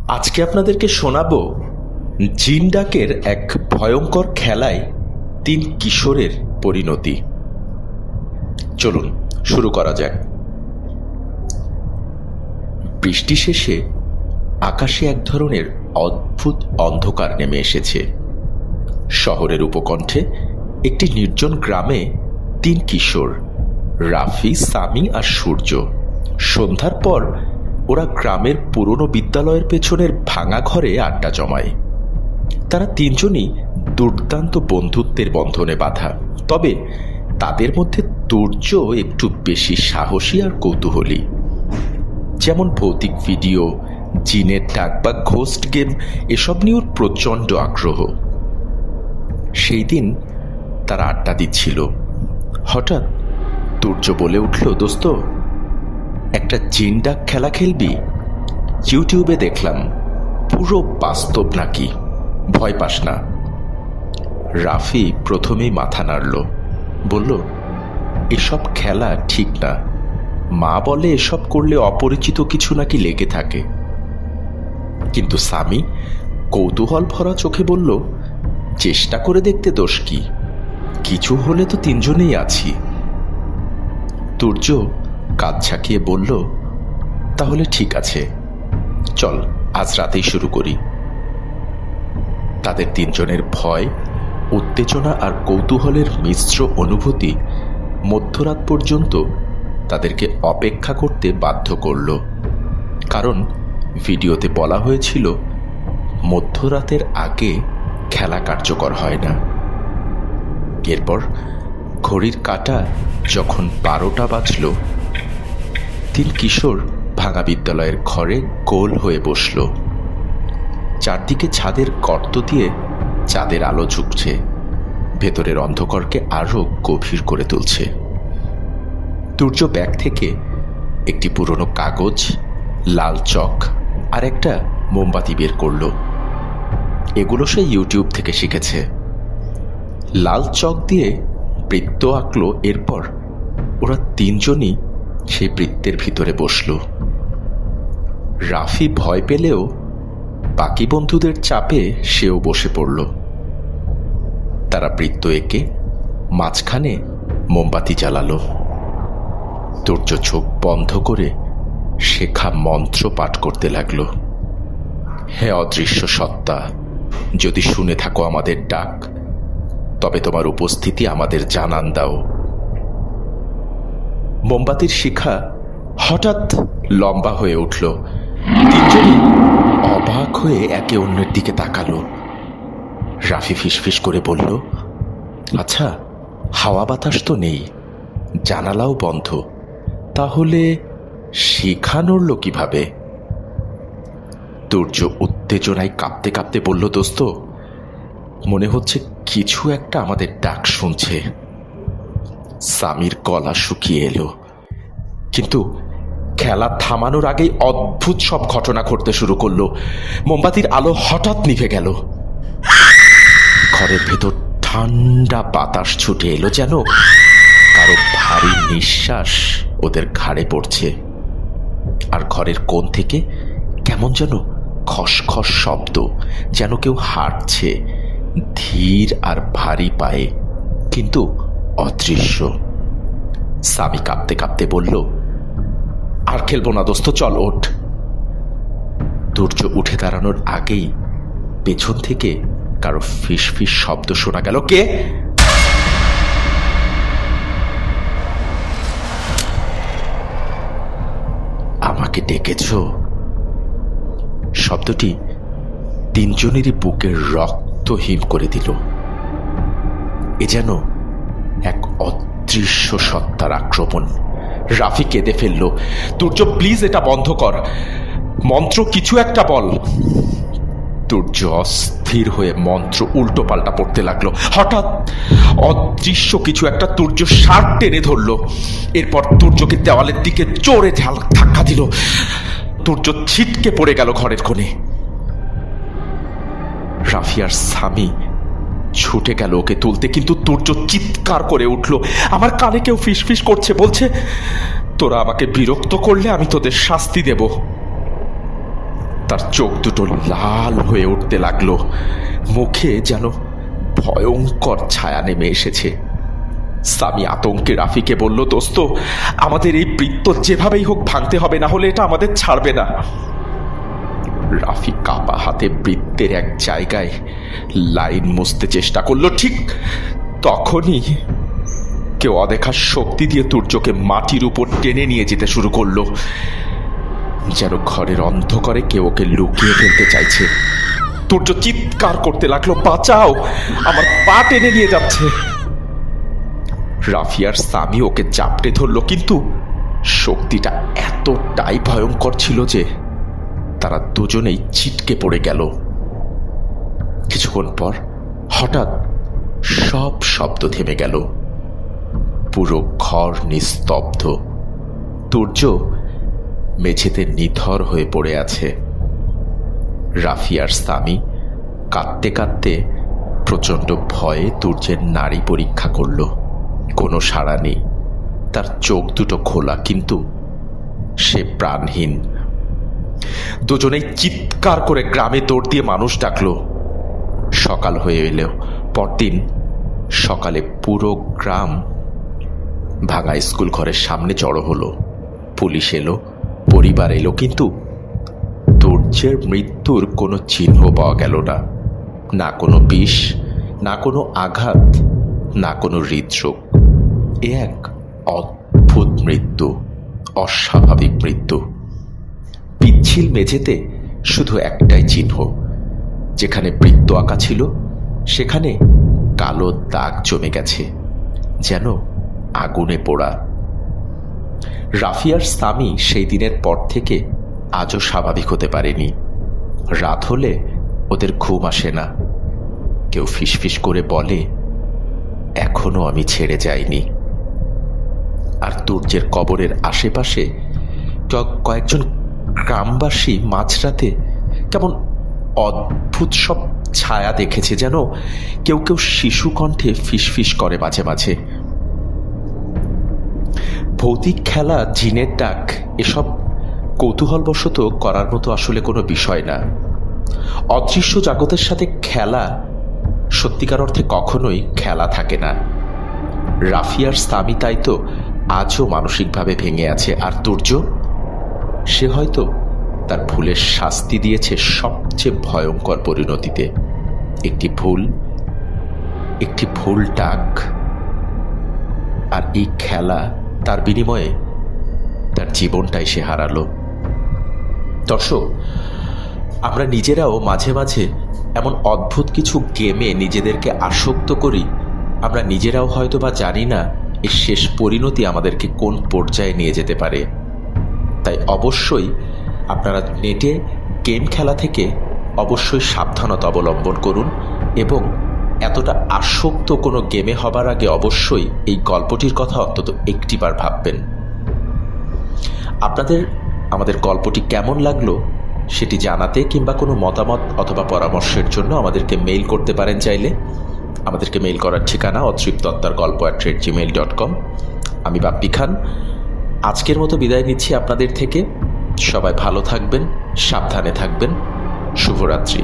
আজকে আপনাদেরকে শোনাবো জিন ডাকের এক ভয়ঙ্কর খেলায় 3 কিশোরের পরিণতি। চলুন শুরু করা যাক। বৃষ্টি শেষে আকাশে এক ধরনের অদ্ভুত অন্ধকার নেমে এসেছে। শহরের উপকণ্ঠে একটি নির্জন গ্রামে 3 কিশোর, রাফি, সামি আর সূর্য, সন্ধ্যার পর ওরা গ্রামের পুরনো বিদ্যালয়ের পেছনের ভাঙা ঘরে আড্ডা জমায়। তারা 3 জনই দুর্দান্ত বন্ধুত্বের বন্ধনে বাঁধা, তবে তাদের মধ্যে তুর্য একটু বেশি সাহসী আর কৌতূহলী। যেমন ভৌতিক ভিডিও, জিনের ডাক বা ঘোস্ট গেম, এসব নিয়ে ওর প্রচণ্ড আগ্রহ। সেই দিন তারা আড্ডা দিচ্ছিল। হঠাৎ তুর্য বলে উঠল, দোস্ত, একটা জিন ডাক খেলা খেলবি? ইউটিউবে দেখলাম, পুরো বাস্তব নাকি, ভয় পাস না? রাফি প্রথমেই মাথা নাড়ল, বলল, এসব খেলা ঠিক না। মা বলে এসব করলে অপরিচিত কিছু নাকি লেগে থাকে। কিন্তু সামি কৌতূহল ভরা চোখে বলল, চেষ্টা করে দেখতে দোষ কি? কিছু হলে তো 3 জনেই আছি। তুর্য কাঁধ ঝাঁকিয়ে বলল, তাহলে ঠিক আছে, চল আজ রাতেই শুরু করি। তাদের 3 জনের ভয়, উত্তেজনা আর কৌতূহলের মিশ্র অনুভূতি মধ্যরাত পর্যন্ত তাদেরকে অপেক্ষা করতে বাধ্য করল। কারণ ভিডিওতে বলা হয়েছিল, মধ্যরাতের আগে খেলা কার্যকর হয় না। এরপর ঘড়ির কাঁটা যখন 12টা বাজল, 3 কিশোর ভাঙা বিদ্যালয়ের ঘরে গোল হয়ে বসল। চারদিকে ছাদের গর্ত দিয়ে চাঁদের আলো ঝুঁকছে, ভেতরের অন্ধকারকে আরো গভীর করে তুলছে। তুর্য ব্যাগ থেকে একটি পুরনো কাগজ, লাল চক আর একটা মোমবাতি বের করল। এগুলো সে ইউটিউব থেকে শিখেছে। লাল চক দিয়ে বৃত্ত আঁকল। এরপর ওরা 3 জনই সেই বৃত্তের ভিতরে বসল। রাফি ভয় পেলেও বাকি বন্ধুদের চাপে সেও বসে পড়ল। তারা বৃত্ত এঁকে মাঝখানে মোমবাতি জ্বালালো। তুর্য চোখ বন্ধ করে শেখা মন্ত্র পাঠ করতে লাগল। হে অদৃশ্য সত্তা, যদি শুনে থাকো আমাদের ডাক, তবে তোমার উপস্থিতি আমাদের জানান দাও। মোমবাতির শিখা হঠাৎ লম্বা হয়ে উঠল। 3 জনই অবাক হয়ে একে অন্যের দিকে তাকালো। রাফি ফিসফিস করে বলল, আচ্ছা, হাওয়া বাতাস তো নেই, জানালাও বন্ধ, তাহলে শিখা নড়ল কিভাবে? তুর্য উত্তেজনায় কাঁপতে কাঁপতে বলল, দোস্ত, মনে হচ্ছে কিছু একটা আমাদের ডাক শুনছে। সামির গলা শুকিয়ে এলো, কিন্তু খেলা থামানোর আগেই অদ্ভুত সব ঘটনা ঘটতে শুরু করলো। মোমবাতির আলো হঠাৎ নিভে গেল। ঘরের ভেতর ঠান্ডা বাতাস ছুটে এলো, যেন কারো ভারী নিঃশ্বাস ওদের ঘাড়ে পড়ছে। আর ঘরের কোণ থেকে কেমন যেন খসখস শব্দ, যেন কেউ হাঁটছে ধীর আর ভারী পায়ে, কিন্তু অদৃশ্য। সামি কাঁপতে কাঁপতে বলল, আর খেলবো না দোস্ত, চল ওঠ। তুর্য উঠে দাঁড়ানোর আগেই পেছন থেকে কারো ফিস ফিস শব্দ শোনা গেল। কে? আমাকে ডেকেছ? শব্দটি 3 জনেরই বুকের রক্ত হিম করে দিল। এ যেন এক অদৃশ্য সত্তার আক্রমণ। রাফি কেঁদে ফেলল, তুর্য প্লিজ এটা বন্ধ কর, মন্ত্র কিছু একটা বল। তুর্য অস্থির হয়ে মন্ত্র উল্টো পাল্টা পড়তে লাগলো। হঠাৎ অদৃশ্য কিছু একটা তুর্য শার্ট টেনে ধরল। এরপর তুর্যকে দেওয়ালের দিকে জোরে ধাক্কা দিল। তুর্য ছিটকে পড়ে গেল ঘরের কোণে। রাফি আর সামি ছুটে গেল ওকে তুলতে, কিন্তু তুর্য চিৎকার করে উঠল, আমার কানে কেউ ফিসফিস করছে, বলছে তোরা আমাকে বিরক্ত করলে আমি তোদের শাস্তি দেব। তার চোখ দুটো লাল হয়ে উঠতে লাগলো, মুখে যেন ভয়ঙ্কর ছায়া নেমে এসেছে। সামি আতঙ্কে রাফিকে বলল, দোস্ত, আমাদের এই বৃত্ত যেভাবেই হোক ভাঙতে হবে, না হলে এটা আমাদের ছাড়বে না। রাফি কাপা হাতে বৃত্তের এক জায়গায় লাইন মুছতে চেষ্টা করলো। ঠিক তখনই কেউ অদেখা শক্তি দিয়ে তুর্যকে মাটির উপর টেনে নিয়ে যেতে শুরু করলো, যেন ঘরের অন্ধকারে কেউ ওকে লুকিয়ে ফেলতে চাইছে। তুর্য চিৎকার করতে লাগলো, বাঁচাও, আমার পা টেনে নিয়ে যাচ্ছে। রাফি আর সামি ওকে চাপটে ধরলো, কিন্তু শক্তিটা এতটাই ভয়ঙ্কর ছিল যে তারা দুজনেই ছিটকে পড়ে গেল। কিছুক্ষণ পর হঠাৎ সব শব্দ থেমে গেল, পুরো ঘর নিস্তব্ধ। তুর্য মেঝেতে নিথর হয়ে পড়ে আছে। রাফি আর সামি কাঁদতে কাঁদতে প্রচণ্ড ভয়ে তুর্যের নাড়ি পরীক্ষা করল। কোনো সাড়া নেই, তার চোখ দুটো খোলা, কিন্তু সে প্রাণহীন। দুজনেই চিৎকার করে গ্রামে দৌড় দিয়ে মানুষ ডাকলো। সকাল হয়ে এলো। পরদিন সকালে পুরো গ্রাম ভাঙা স্কুল ঘরের সামনে জড়ো হলো। পুলিশ এলো, পরিবার এলো, কিন্তু তুর্যের মৃত্যুর কোনো চিহ্ন পাওয়া গেল না। না কোনো বিষ, না কোনো আঘাত, না কোনো হৃদরোগ। এ এক অদ্ভুত মৃত্যু, অস্বাভাবিক মৃত্যু। পিচ্ছিল মেঝেতে শুধু একটাই চিহ্ন, যেখানে বৃত্ত আঁকা ছিল সেখানে কালো দাগ জমে গেছে, যেন আগুনে পোড়া। রাফি আর সামি সেই দিনের পর থেকে আজও স্বাভাবিক হতে পারেনি। রাত হলে ওদের ঘুম আসে না। কেউ ফিসফিস করে বলে, এখনো আমি ছেড়ে যাইনি। আর তুর্যের কবরের আশেপাশে কয়েকজন গ্রামবাসী মাঝরাতে কেমন অদ্ভুত সব ছায়া দেখেছে, যেন কেউ কেউ শিশু কণ্ঠে ফিসফিস করে মাঝে মাঝে। ভৌতিক খেলা, জিনের ডাক, এসব কৌতূহলবশত করার মতো আসলে কোনো বিষয় না। অদৃশ্য জগতের সাথে খেলা সত্যিকার অর্থে কখনোই খেলা থাকে না। রাফি আর সামি তাই তো আজও মানসিকভাবে ভেঙে আছে। আর তুর্য, সে হয়তো তার ভুলের শাস্তি দিয়েছে সবচেয়ে ভয়ঙ্কর পরিণতিতে। একটি ভুল ডাক, আর এই খেলা, তার বিনিময়ে তার জীবনটাই সে হারালো। দর্শক, আমরা নিজেরাও মাঝে মাঝে এমন অদ্ভুত কিছু গেমে নিজেদেরকে আসক্ত করি, আমরা নিজেরাও হয়তো বা জানি না এর শেষ পরিণতি আমাদেরকে কোন পর্যায়ে নিয়ে যেতে পারে। তাই অবশ্যই আপনারা নেটে গেম খেলা থেকে অবশ্যই সাবধানতা অবলম্বন করুন, এবং এতটা আসক্ত কোনো গেমে হবার আগে অবশ্যই এই গল্পটির কথা অন্তত একটিবার ভাববেন। আপনাদের আমাদের গল্পটি কেমন লাগলো সেটি জানাতে কিংবা কোনো মতামত অথবা পরামর্শের জন্য আমাদেরকে মেইল করতে পারেন চাইলে। আমাদেরকে মেইল করার ঠিকানা ottriptottargolpo@gmail.com। আমি বাপ্পি খান আজকের মতো বিদায় নিচ্ছি আপনাদের থেকে। সবাই ভালো থাকবেন, সাবধানে থাকবেন। শুভরাত্রি।